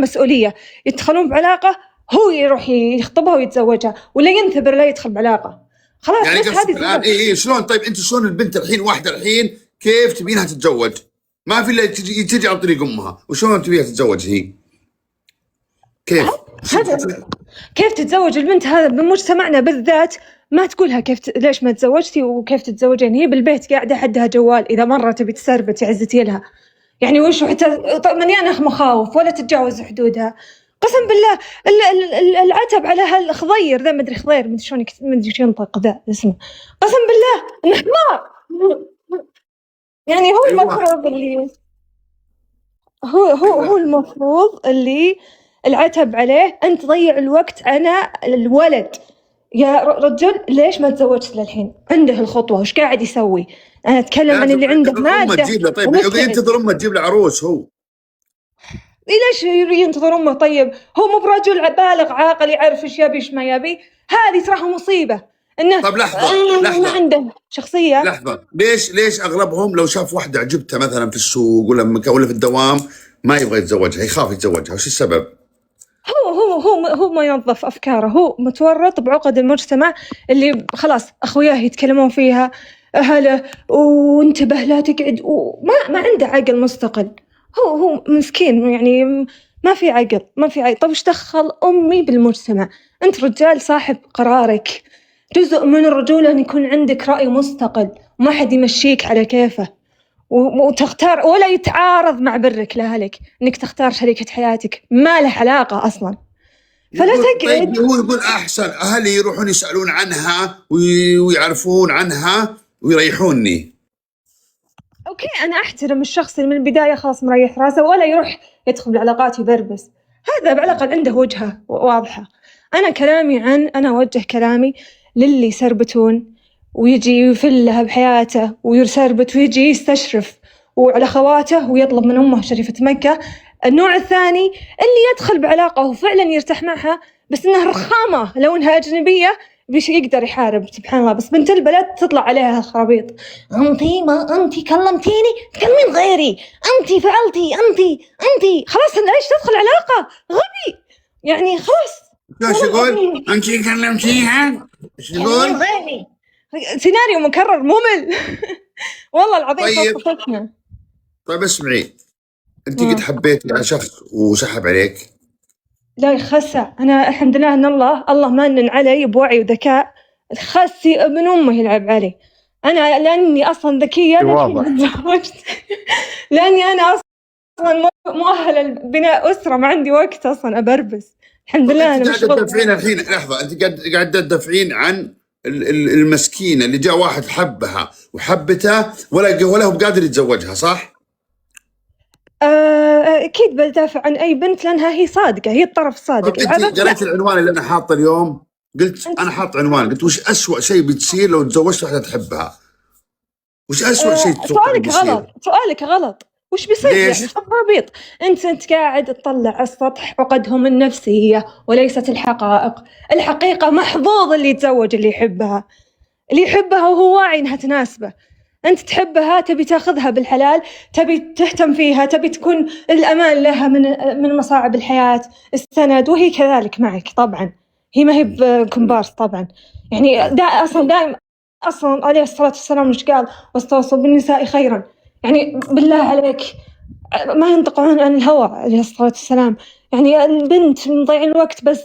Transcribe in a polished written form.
المسؤولية، يدخلون بعلاقة هو يروح يخطبها ويتزوجها، ولا ينثبر لا يدخل بعلاقة. خلاص يعني بس قصدك هذه الان اي شلون؟ طيب انت شلون البنت الحين واحده الحين كيف تبينها تتزوج؟ ما في الا تجي عن طريق امها، وشلون تبيها تتزوج هي؟ كيف؟ كيف تتزوج البنت؟ هذا بمجتمعنا بالذات ما تقولها كيف ليش ما تزوجتي وكيف تتزوجين، هي بالبيت قاعدة حدها جوال، إذا مرة تبي تسربت عزتي لها يعني وش، حتى مليانة مخاوف ولا تتجاوز حدودها. قسم بالله العتب على هالخضير ذا، مدري خضير مدري شلون مدري شو ينطق ذا اسمه، قسم بالله حمار. يعني هو المفروض اللي هو المفروض اللي العتب عليه أنت تضيع الوقت على الولد. يا رجل ليش ما تزوجت للحين؟ عنده الخطوة وش قاعد يسوي؟ أنا أتكلم عن اللي عنده مادة. تجيب له طيب ينتظر أمه تجيب له عروس هو. ليش ينتظر أمه؟ طيب هو مو برجل بالغ عاقل يعرف إيش يبي إيش ما يبي؟ هذه تراها مصيبة إنه طب لحظة ما عنده شخصية. لحظة، ليش أغلبهم لو شاف واحدة عجبته مثلا في السوق ولا في الدوام ما يبغى يتزوجها، يخاف يتزوجها، وش السبب؟ هو ما ينظف أفكاره، هو متورط بعقد المجتمع اللي خلاص أخوياه يتكلمون فيها أهله وانتبه لا تقعد، وما عنده عقل مستقل. هو مسكين يعني ما في عقل. طب إيش دخل أمي بالمجتمع؟ أنت رجال صاحب قرارك، جزء من الرجولة أن يكون عندك رأي مستقل وما حد يمشيك على كيفه وتختار ولا يتعارض مع برك لأهلك إنك تختار شريكة حياتك ما له علاقة أصلاً. فلا تقعد. طيب هو يقول أحسن أهلي يروحون يسألون عنها ويعرفون عنها ويريحوني. أوكي أنا أحترم الشخص اللي من البداية خلاص مريح راسه ولا يروح يدخل بالعلاقات يبربس، هذا على الأقل عنده وجهة واضحة. أنا أوجه كلامي للي يسربتون ويجي يفلها بحياته ويسربت ويجي يستشرف وعلى خواته ويطلب من أمه شريفة مكة. النوع الثاني اللي يدخل بعلاقة وفعلا يرتاح معها بس إنها رخامة، لو إنها أجنبية بيش يقدر يحارب سبحان الله، بس بنت البلد تطلع عليها الخرابيط. أنتي كلمتيني تكلمين غيري، أنتي فعلتي، أنتي خلاص ليش تدخل علاقة؟ غبي يعني خلاص. ايش يقول؟ أنتي كلمتيها؟ ايش يقول؟ سيناريو مكرر ممل. والله العظيم صفتنا. طيب اسمعي، أنت قد حبيتي على شخص وسحب عليك؟ لا يخسى، أنا الحمد لله أن الله منن علي بوعي وذكاء. خسي ابن أمه يلعب علي أنا لأني أصلا ذكية تزوجت. لأني أنا أصلا مؤهلة لبناء أسرة، ما عندي وقت أصلا أبربس الحمد لله. أنت قاعدة تدافعين الحين، لحظة، أنت قاعدة تدافعين عن المسكينة اللي جاء واحد حبها وحبته ولا هو قادر يتزوجها، صح؟ أكيد بدافع عن أي بنت لأنها هي صادقة، هي الطرف الصادق. أنت قريت العنوان اللي أنا حاطه اليوم؟ قلت أنا حاط عنوان، قلت وش أسوأ شيء بتصير لو تزوجت واحدة تحبها؟ وش أسوأ شيء سؤالك غلط. وش بيصير يعني؟ خرابيط. أنت قاعد تطلع على السطح عقدهم النفسية وليست الحقائق. الحقيقة محظوظ اللي يتزوج اللي يحبها وهو واعي إنها تناسبه. أنت تحبها تبي تاخذها بالحلال، تبي تهتم فيها، تبي تكون الأمان لها من مصاعب الحياة، السند، وهي كذلك معك طبعا. هي ما هي بكمبارس طبعا. يعني دائما أصلا عليه الصلاة والسلام مش قال واستوصوا بالنساء خيرا؟ يعني بالله عليك ما ينطقون عن الهوى عليه الصلاة والسلام. يعني البنت مضيع الوقت بس